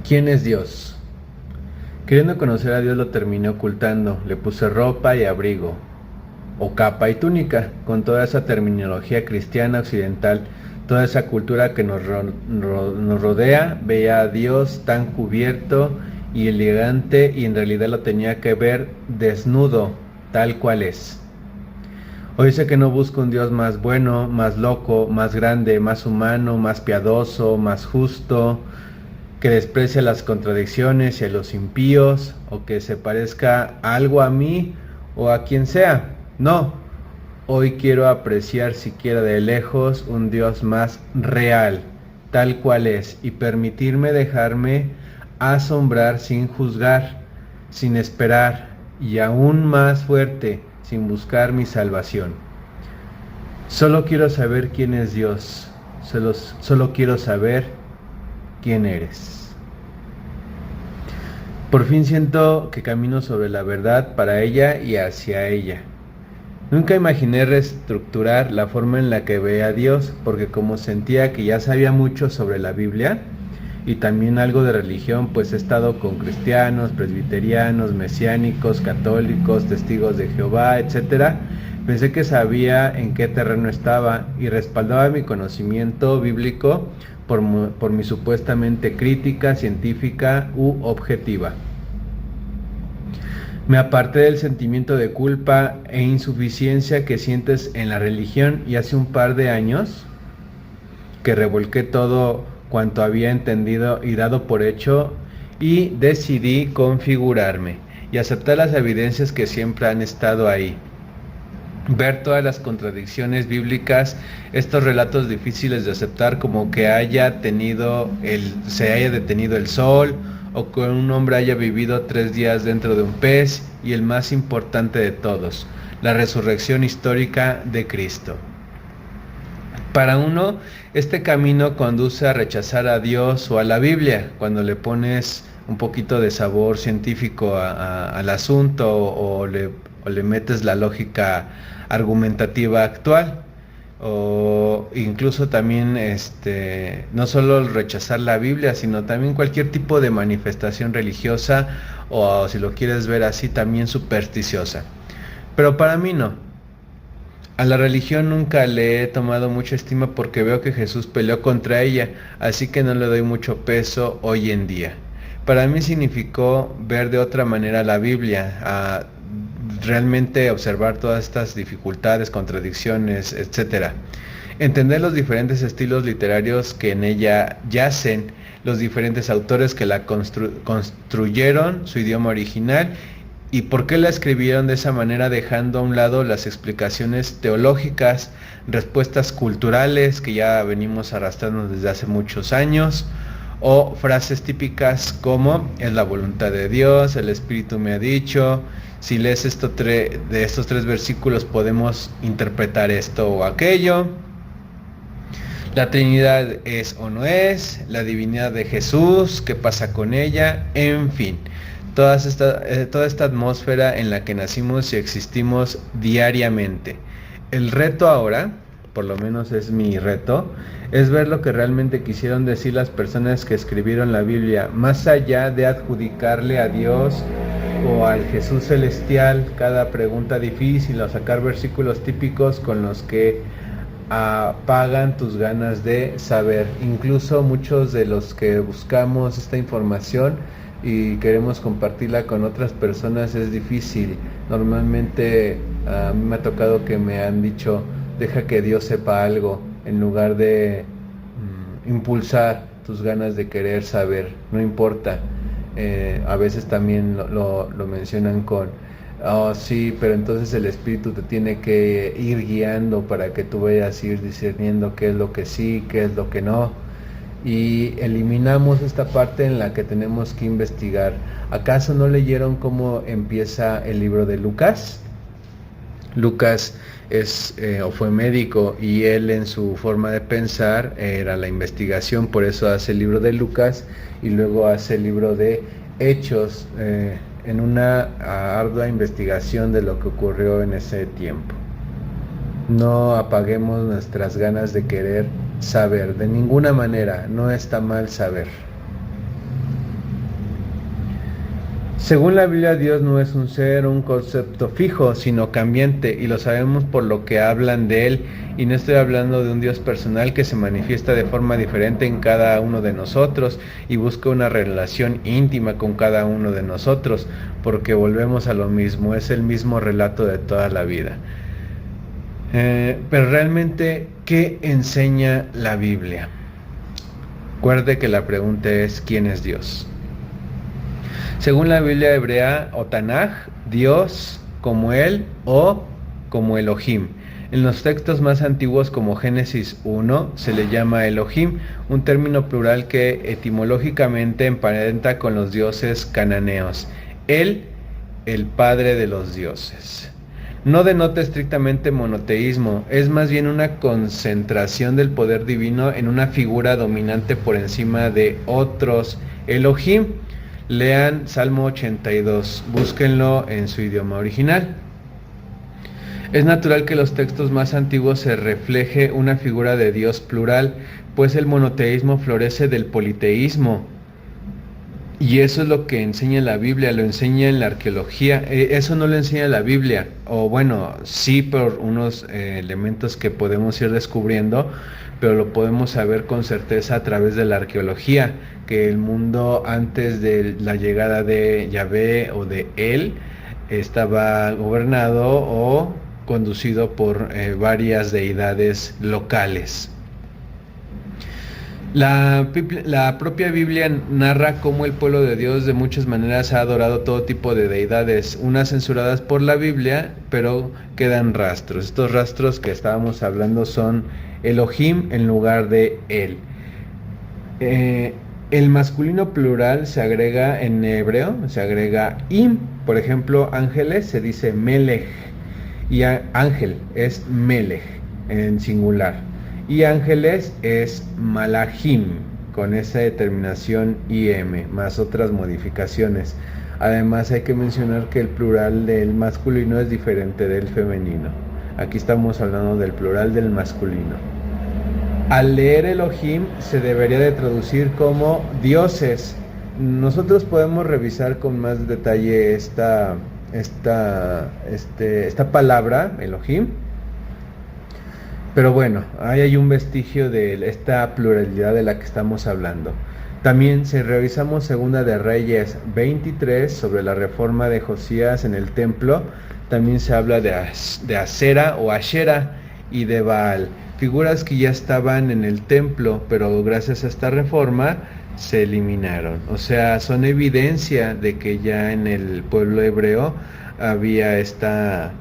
¿Quién es Dios? Queriendo conocer a Dios lo terminé ocultando, le puse ropa y abrigo, o capa y túnica, con toda esa terminología cristiana occidental, toda esa cultura que nos rodea. Veía a Dios tan cubierto y elegante y en realidad lo tenía que ver desnudo, tal cual es. Hoy sé que no busco un Dios más bueno, más loco, más grande, más humano, más piadoso, más justo, que desprecia las contradicciones y a los impíos, o que se parezca algo a mí o a quien sea. No, hoy quiero apreciar siquiera de lejos un Dios más real, tal cual es, y permitirme dejarme asombrar sin juzgar, sin esperar, y aún más fuerte, sin buscar mi salvación. Solo quiero saber quién es Dios, solo quiero saber quién eres. Por fin siento que camino sobre la verdad para ella y hacia ella. Nunca imaginé reestructurar la forma en la que veía a Dios, porque como sentía que ya sabía mucho sobre la Biblia y también algo de religión, pues he estado con cristianos, presbiterianos, mesiánicos, católicos, testigos de Jehová, etc. Pensé que sabía en qué terreno estaba y respaldaba mi conocimiento bíblico por mi supuestamente crítica, científica u objetiva. Me aparté del sentimiento de culpa e insuficiencia que sientes en la religión y hace un par de años que revolqué todo cuanto había entendido y dado por hecho y decidí configurarme y aceptar las evidencias que siempre han estado ahí. Ver todas las contradicciones bíblicas, estos relatos difíciles de aceptar, como que se haya detenido el sol, o que un hombre haya vivido 3 días dentro de un pez, y el más importante de todos, la resurrección histórica de Cristo. Para uno, este camino conduce a rechazar a Dios o a la Biblia, cuando le pones un poquito de sabor científico al asunto o le metes la lógica argumentativa actual, o incluso también no solo rechazar la Biblia, sino también cualquier tipo de manifestación religiosa, o si lo quieres ver así, también supersticiosa. Pero para mí no. A la religión nunca le he tomado mucha estima porque veo que Jesús peleó contra ella, así que no le doy mucho peso hoy en día. Para mí significó ver de otra manera la Biblia, realmente observar todas estas dificultades, contradicciones, etc. Entender los diferentes estilos literarios que en ella yacen, los diferentes autores que la construyeron, su idioma original, y por qué la escribieron de esa manera, dejando a un lado las explicaciones teológicas, respuestas culturales que ya venimos arrastrando desde hace muchos años, o frases típicas como es la voluntad de Dios, el Espíritu me ha dicho, si lees de estos 3 versículos podemos interpretar esto o aquello, la Trinidad es o no es, la divinidad de Jesús, qué pasa con ella, en fin, toda esta atmósfera en la que nacimos y existimos diariamente. El reto ahora, por lo menos es mi reto, es ver lo que realmente quisieron decir las personas que escribieron la Biblia, más allá de adjudicarle a Dios o al Jesús celestial cada pregunta difícil, o sacar versículos típicos con los que apagan tus ganas de saber. Incluso muchos de los que buscamos esta información y queremos compartirla con otras personas es difícil. Normalmente a mí me ha tocado que me han dicho: deja que Dios sepa algo, en lugar de impulsar tus ganas de querer saber, no importa. A veces también lo mencionan con: oh sí, pero entonces el Espíritu te tiene que ir guiando para que tú vayas a ir discerniendo qué es lo que sí, qué es lo que no. Y eliminamos esta parte en la que tenemos que investigar. ¿Acaso no leyeron cómo empieza el libro de Lucas? Lucas fue médico, y él, en su forma de pensar, era la investigación. Por eso hace el libro de Lucas y luego hace el libro de Hechos, en una ardua investigación de lo que ocurrió en ese tiempo. No apaguemos nuestras ganas de querer saber, de ninguna manera. No está mal saber. Según la Biblia, Dios no es un ser, un concepto fijo, sino cambiante, y lo sabemos por lo que hablan de Él, y no estoy hablando de un Dios personal que se manifiesta de forma diferente en cada uno de nosotros y busca una relación íntima con cada uno de nosotros, porque volvemos a lo mismo, es el mismo relato de toda la vida. Pero realmente, ¿qué enseña la Biblia? Recuerde que la pregunta es, ¿quién es Dios? Según la Biblia hebrea o Tanaj, Dios como Él o como Elohim. En los textos más antiguos como Génesis 1 se le llama Elohim, un término plural que etimológicamente emparenta con los dioses cananeos. Él, el padre de los dioses. No denota estrictamente monoteísmo, es más bien una concentración del poder divino en una figura dominante por encima de otros. Elohim. Lean Salmo 82, búsquenlo en su idioma original. Es natural que en los textos más antiguos se refleje una figura de Dios plural, pues el monoteísmo florece del politeísmo. Y eso es lo que enseña la Biblia, lo enseña en la arqueología. Eso no lo enseña la Biblia, o bueno, sí por unos elementos que podemos ir descubriendo, pero lo podemos saber con certeza a través de la arqueología, que el mundo antes de la llegada de Yahvé o de Él estaba gobernado o conducido por varias deidades locales. La propia Biblia narra cómo el pueblo de Dios de muchas maneras ha adorado todo tipo de deidades, unas censuradas por la Biblia, pero quedan rastros. Estos rastros que estábamos hablando son Elohim en lugar de Él. El masculino plural se agrega en hebreo, se agrega im. Por ejemplo, ángeles se dice melech, y ángel es melech en singular. Y ángeles es malachim, con esa determinación im, más otras modificaciones. Además hay que mencionar que el plural del masculino es diferente del femenino. Aquí estamos hablando del plural del masculino. Al leer Elohim se debería de traducir como dioses. Nosotros podemos revisar con más detalle esta palabra, Elohim. Pero bueno, ahí hay un vestigio de esta pluralidad de la que estamos hablando. También si revisamos Segunda de Reyes 23 sobre la reforma de Josías en el templo, también se habla de Asera o Ashera y de Baal, figuras que ya estaban en el templo, pero gracias a esta reforma se eliminaron. O sea, son evidencia de que ya en el pueblo hebreo había esta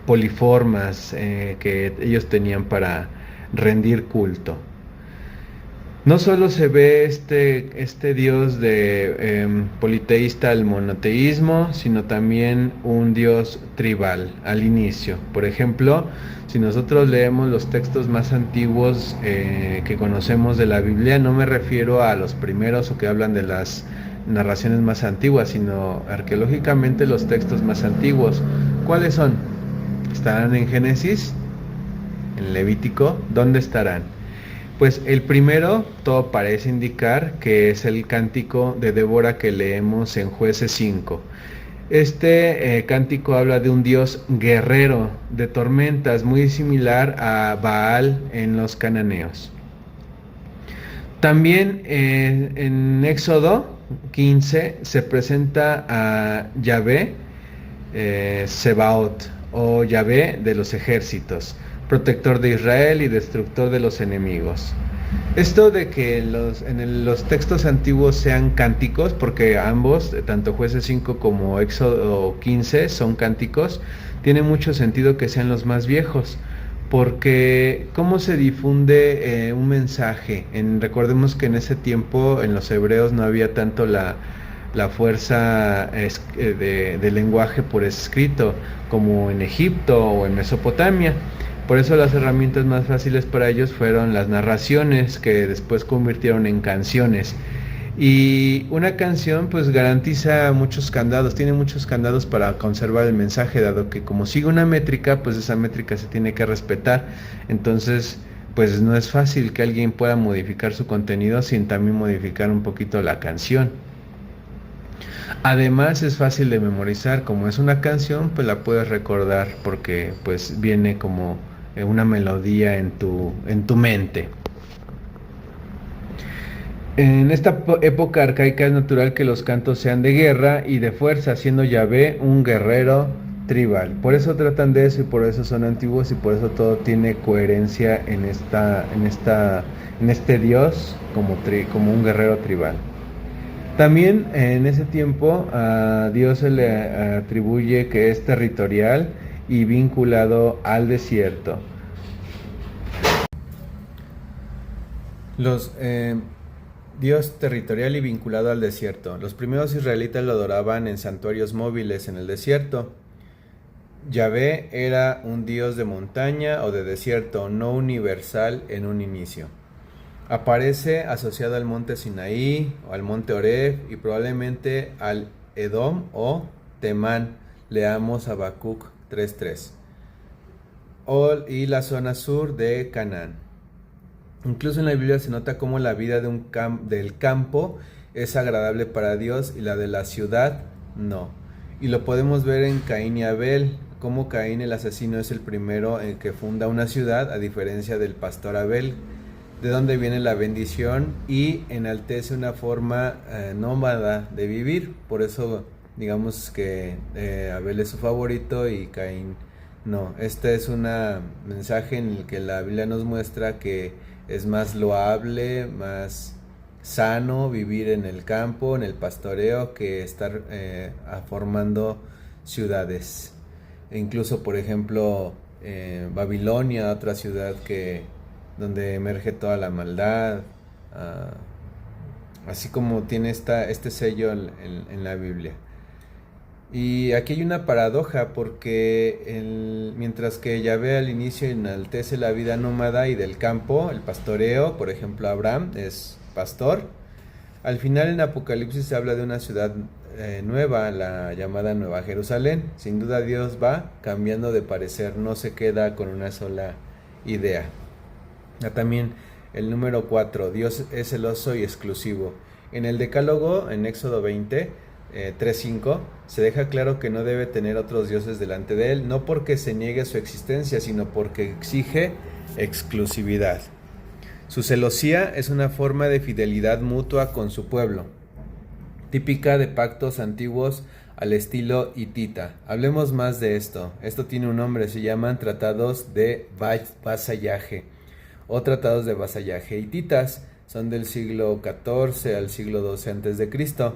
poliformas que ellos tenían para rendir culto. No solo se ve este Dios de politeísta al monoteísmo, sino también un Dios tribal al inicio. Por ejemplo, si nosotros leemos los textos más antiguos que conocemos de la Biblia, no me refiero a los primeros o que hablan de las narraciones más antiguas, sino arqueológicamente los textos más antiguos. ¿Cuáles son? ¿Estarán en Génesis? ¿En Levítico? ¿Dónde estarán? Pues el primero, todo parece indicar que es el cántico de Débora que leemos en Jueces 5. Este cántico habla de un dios guerrero de tormentas, muy similar a Baal en los cananeos. También en Éxodo 15 se presenta a Yahvé Sebaot, o Yahvé de los ejércitos, protector de Israel y destructor de los enemigos. Esto de que en los textos antiguos sean cánticos, porque ambos, tanto Jueces 5 como Éxodo 15 son cánticos, tiene mucho sentido que sean los más viejos, porque ¿cómo se difunde un mensaje? Recordemos que en ese tiempo en los hebreos no había tanto la fuerza de lenguaje por escrito como en Egipto o en Mesopotamia. Por eso las herramientas más fáciles para ellos fueron las narraciones, que después convirtieron en canciones. Y una canción pues garantiza muchos candados, tiene muchos candados para conservar el mensaje, dado que como sigue una métrica, pues esa métrica se tiene que respetar. Entonces pues no es fácil que alguien pueda modificar su contenido sin también modificar un poquito la canción. Además es fácil de memorizar, como es una canción, pues la puedes recordar porque pues viene como una melodía en tu mente. En esta época arcaica es natural que los cantos sean de guerra y de fuerza, siendo Yahvé un guerrero tribal. Por eso tratan de eso y por eso son antiguos y por eso todo tiene coherencia en este Dios como un guerrero tribal. También en ese tiempo a Dios se le atribuye que es territorial y vinculado al desierto. Dios territorial y vinculado al desierto. Los primeros israelitas lo adoraban en santuarios móviles en el desierto. Yahvé era un dios de montaña o de desierto, no universal en un inicio. Aparece asociado al monte Sinaí o al monte Horeb y probablemente al Edom o Temán. Leamos Habacuc 3:3. Y la zona sur de Canaán. Incluso en la Biblia se nota cómo la vida del campo es agradable para Dios y la de la ciudad no. Y lo podemos ver en Caín y Abel, cómo Caín el asesino es el primero en que funda una ciudad, a diferencia del pastor Abel, de donde viene la bendición y enaltece una forma nómada de vivir. Por eso digamos que Abel es su favorito y Caín no. Este es un mensaje en el que la Biblia nos muestra que es más loable, más sano vivir en el campo, en el pastoreo, que estar formando ciudades. E incluso, por ejemplo, Babilonia, otra ciudad donde emerge toda la maldad, así como tiene este sello en la Biblia. Y aquí hay una paradoja porque mientras que Yahvé al inicio enaltece la vida nómada y del campo, el pastoreo, por ejemplo Abraham es pastor, al final en Apocalipsis se habla de una ciudad nueva, la llamada Nueva Jerusalén. Sin duda Dios va cambiando de parecer, no se queda con una sola idea. También el número 4, Dios es celoso y exclusivo. En el Decálogo, en Éxodo 20, 3:5, se deja claro que no debe tener otros dioses delante de él, no porque se niegue su existencia, sino porque exige exclusividad. Su celosía es una forma de fidelidad mutua con su pueblo, típica de pactos antiguos al estilo hitita. Hablemos más de esto. Esto tiene un nombre, se llaman tratados de vasallaje o tratados de vasallaje hititas. Son del siglo XIV al siglo XII a.C.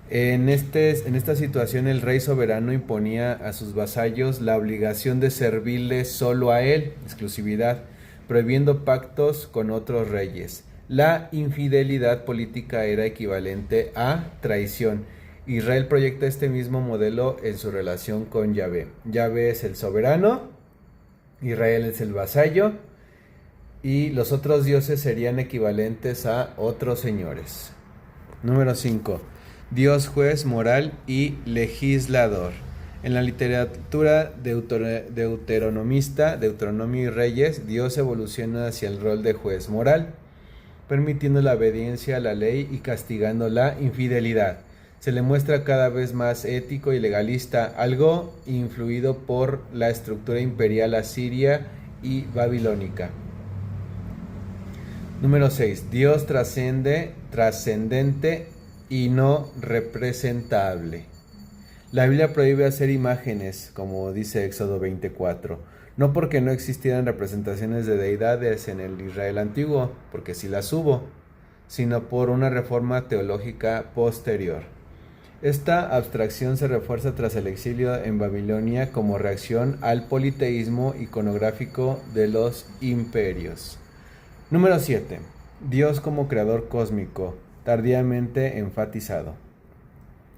En esta situación el rey soberano imponía a sus vasallos la obligación de servirle solo a él, exclusividad, prohibiendo pactos con otros reyes. La infidelidad política era equivalente a traición. Israel proyecta este mismo modelo en su relación con Yahvé. Yahvé es el soberano, Israel es el vasallo y los otros dioses serían equivalentes a otros señores. Número 5. Dios juez moral y legislador. En la literatura deuteronomista, Deuteronomio y Reyes, Dios evoluciona hacia el rol de juez moral, permitiendo la obediencia a la ley y castigando la infidelidad. Se le muestra cada vez más ético y legalista, algo influido por la estructura imperial asiria y babilónica. Número 6. Dios trascendente y no representable. La Biblia prohíbe hacer imágenes, como dice Éxodo 24, no porque no existieran representaciones de deidades en el Israel antiguo, porque sí las hubo, sino por una reforma teológica posterior. Esta abstracción se refuerza tras el exilio en Babilonia como reacción al politeísmo iconográfico de los imperios. Número 7. Dios como creador cósmico, tardíamente enfatizado.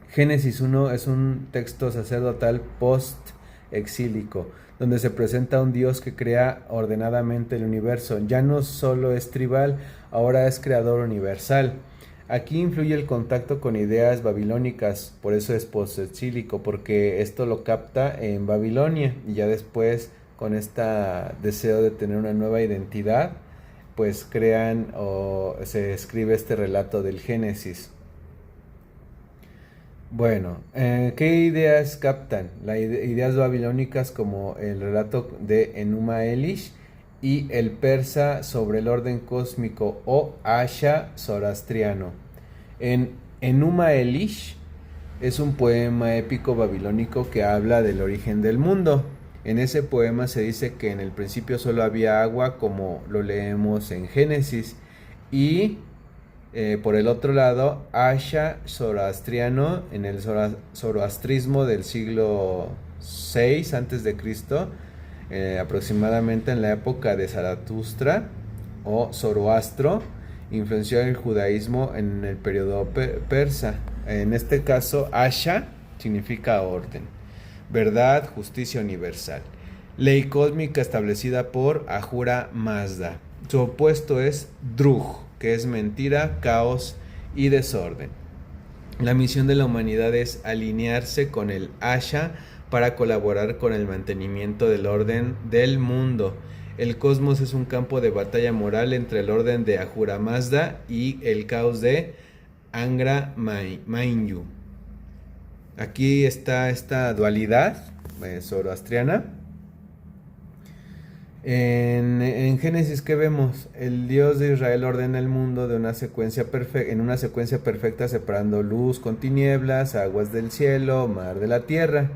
Génesis 1 es un texto sacerdotal post-exílico, donde se presenta un Dios que crea ordenadamente el universo. Ya no solo es tribal, ahora es creador universal. Aquí influye el contacto con ideas babilónicas, por eso es post-exílico, porque esto lo capta en Babilonia y ya después, con este deseo de tener una nueva identidad, pues se escribe este relato del Génesis. Bueno, ¿qué ideas captan? Las ideas babilónicas como el relato de Enuma Elish y el persa sobre el orden cósmico o Asha zoroastriano. En Enuma Elish es un poema épico babilónico que habla del origen del mundo. En ese poema se dice que en el principio solo había agua, como lo leemos en Génesis, y por el otro lado, Asha zoroastriano, en el zoroastrismo del siglo VI a.C., aproximadamente en la época de Zaratustra o Zoroastro, influenció el judaísmo en el periodo persa. En este caso, Asha significa orden, verdad, justicia universal, ley cósmica establecida por Ahura Mazda. Su opuesto es Drug, que es mentira, caos y desorden. La misión de la humanidad es alinearse con el Asha para colaborar con el mantenimiento del orden del mundo. El cosmos es un campo de batalla moral entre el orden de Ahura Mazda y el caos de Angra Mainyu. Aquí está esta dualidad zoroastriana. En Génesis, ¿qué vemos? El Dios de Israel ordena el mundo en una secuencia perfecta, separando luz con tinieblas, aguas del cielo, mar de la tierra.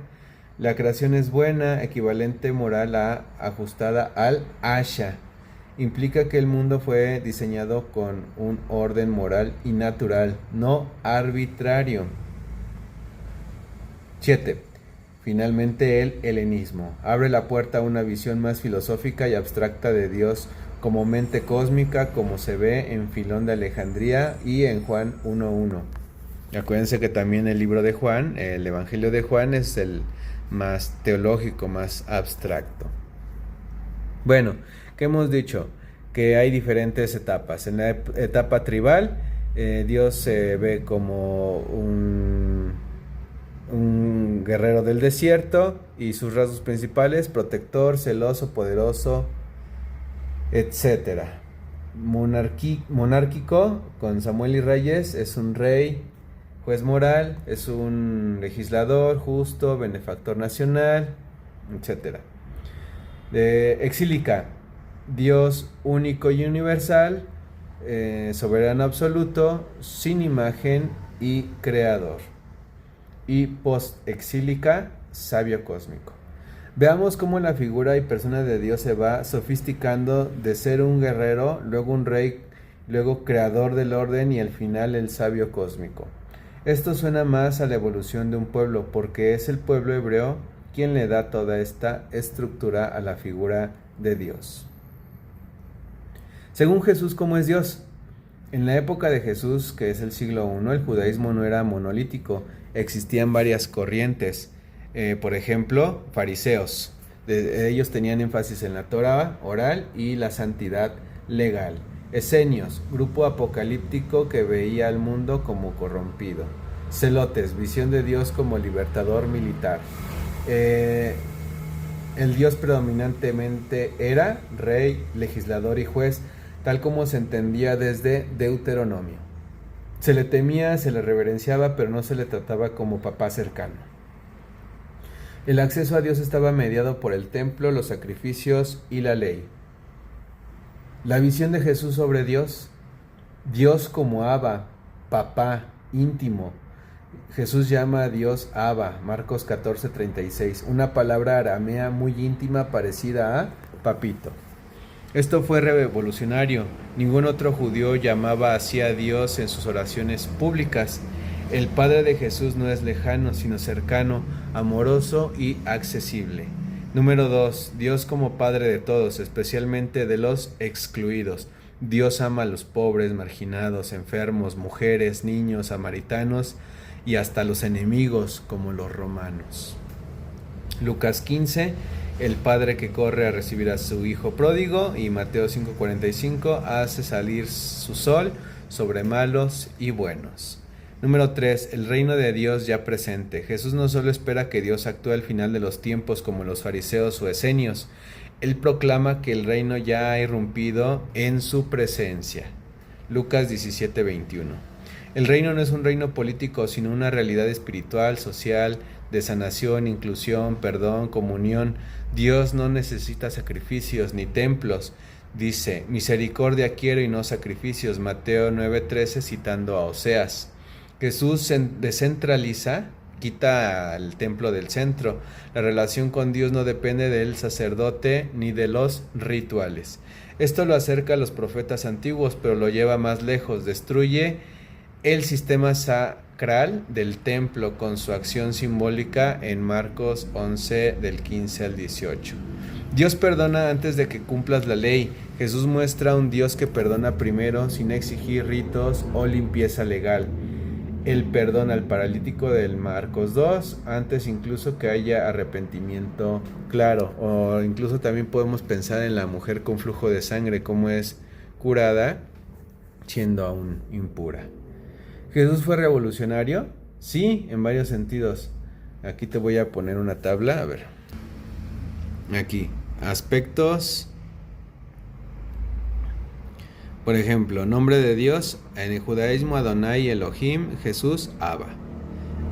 La creación es buena, equivalente moral a ajustada al Asha. Implica que el mundo fue diseñado con un orden moral y natural, no arbitrario. 7. Finalmente, el helenismo abre la puerta a una visión más filosófica y abstracta de Dios como mente cósmica, como se ve en Filón de Alejandría y en Juan 1:1. Acuérdense que también el libro de Juan, el Evangelio de Juan, es el más teológico, más abstracto. Bueno, ¿qué hemos dicho? Que hay diferentes etapas. En la etapa tribal, Dios se ve como un guerrero del desierto y sus rasgos principales: protector, celoso, poderoso, etc. Monárquico, con Samuel y Reyes, es un rey, juez moral, es un legislador justo, benefactor nacional, etc. Exílica, Dios único y universal, soberano absoluto, sin imagen y creador. Y post-exílica, sabio cósmico. Veamos cómo la figura y persona de Dios se va sofisticando de ser un guerrero, luego un rey, luego creador del orden y al final el sabio cósmico. Esto suena más a la evolución de un pueblo, porque es el pueblo hebreo quien le da toda esta estructura a la figura de Dios. Según Jesús, ¿cómo es Dios? En la época de Jesús, que es el siglo I, el judaísmo no era monolítico, existían varias corrientes. Por ejemplo, fariseos. Ellos tenían énfasis en la Torá oral y la santidad legal. Esenios, grupo apocalíptico que veía al mundo como corrompido. Celotes, visión de Dios como libertador militar. El Dios predominantemente era rey, legislador y juez, tal como se entendía desde Deuteronomio. Se le temía, se le reverenciaba, pero no se le trataba como papá cercano. El acceso a Dios estaba mediado por el templo, los sacrificios y la ley. La visión de Jesús sobre Dios, Dios como Abba, papá, íntimo. Jesús llama a Dios Abba, Marcos 14:36, una palabra aramea muy íntima parecida a papito. Esto fue revolucionario. Ningún otro judío llamaba así a Dios en sus oraciones públicas. El Padre de Jesús no es lejano, sino cercano, amoroso y accesible. Número 2. Dios como Padre de todos, especialmente de los excluidos. Dios ama a los pobres, marginados, enfermos, mujeres, niños, samaritanos y hasta los enemigos como los romanos. Lucas 15. El padre que corre a recibir a su hijo pródigo, y Mateo 5:45, hace salir su sol sobre malos y buenos. Número 3. El reino de Dios ya presente. Jesús no solo espera que Dios actúe al final de los tiempos como los fariseos o esenios, Él proclama que el reino ya ha irrumpido en su presencia. Lucas 17:21. El reino no es un reino político, sino una realidad espiritual, social, de sanación, inclusión, perdón, comunión. Dios no necesita sacrificios ni templos. Dice, misericordia quiero y no sacrificios. Mateo 9:13, citando a Oseas. Jesús descentraliza, quita el templo del centro. La relación con Dios no depende del sacerdote ni de los rituales. Esto lo acerca a los profetas antiguos, pero lo lleva más lejos. Destruye el sistema sacral del templo con su acción simbólica en Marcos 11 del 15 al 18. Dios perdona antes de que cumplas la ley. Jesús muestra un Dios que perdona primero sin exigir ritos o limpieza legal. Él perdona al paralítico del Marcos 2 antes incluso que haya arrepentimiento claro. O incluso también podemos pensar en la mujer con flujo de sangre, cómo es curada siendo aún impura. ¿Jesús fue revolucionario? Sí, en varios sentidos. Aquí te voy a poner una tabla, a ver. Aquí, aspectos. Por ejemplo, nombre de Dios, en el judaísmo Adonai Elohim, Jesús, Abba.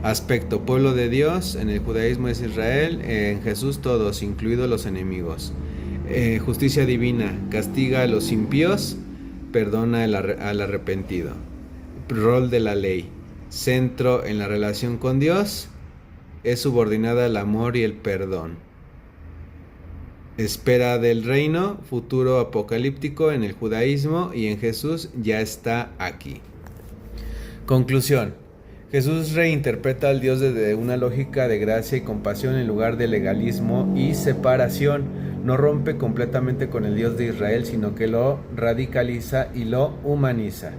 Aspecto, pueblo de Dios, en el judaísmo es Israel, en Jesús todos, incluidos los enemigos. Justicia divina, castiga a los impíos, perdona al arrepentido. Rol de la ley, centro en la relación con Dios, es subordinada al amor y el perdón. Espera del reino, futuro apocalíptico en el judaísmo y en Jesús ya está aquí. Conclusión. Jesús reinterpreta al Dios desde una lógica de gracia y compasión en lugar de legalismo y separación. No rompe completamente con el Dios de Israel, sino que lo radicaliza y lo humaniza.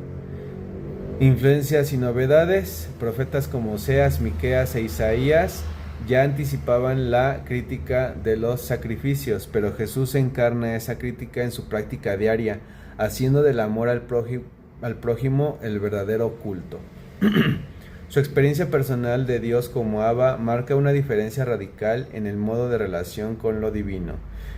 Influencias y novedades. Profetas como Oseas, Miqueas e Isaías ya anticipaban la crítica de los sacrificios, pero Jesús encarna esa crítica en su práctica diaria, haciendo del amor al prójimo el verdadero culto. Su experiencia personal de Dios como Abba marca una diferencia radical en el modo de relación con lo divino.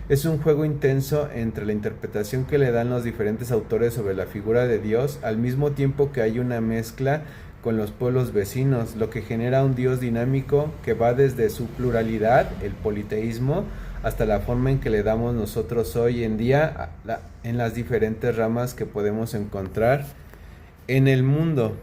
Es un juego intenso entre la interpretación que le dan los diferentes autores sobre la figura de Dios, al mismo tiempo que hay una mezcla con los pueblos vecinos, lo que genera un Dios dinámico que va desde su pluralidad, el politeísmo, hasta la forma en que le damos nosotros hoy en día en las diferentes ramas que podemos encontrar en el mundo.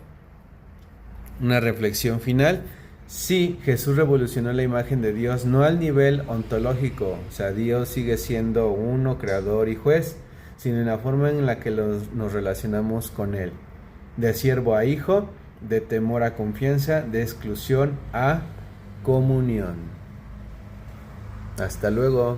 Una reflexión final. Sí, Jesús revolucionó la imagen de Dios, no al nivel ontológico, o sea, Dios sigue siendo uno, creador y juez, sino en la forma en la que nos relacionamos con Él. De siervo a hijo, de temor a confianza, de exclusión a comunión. Hasta luego.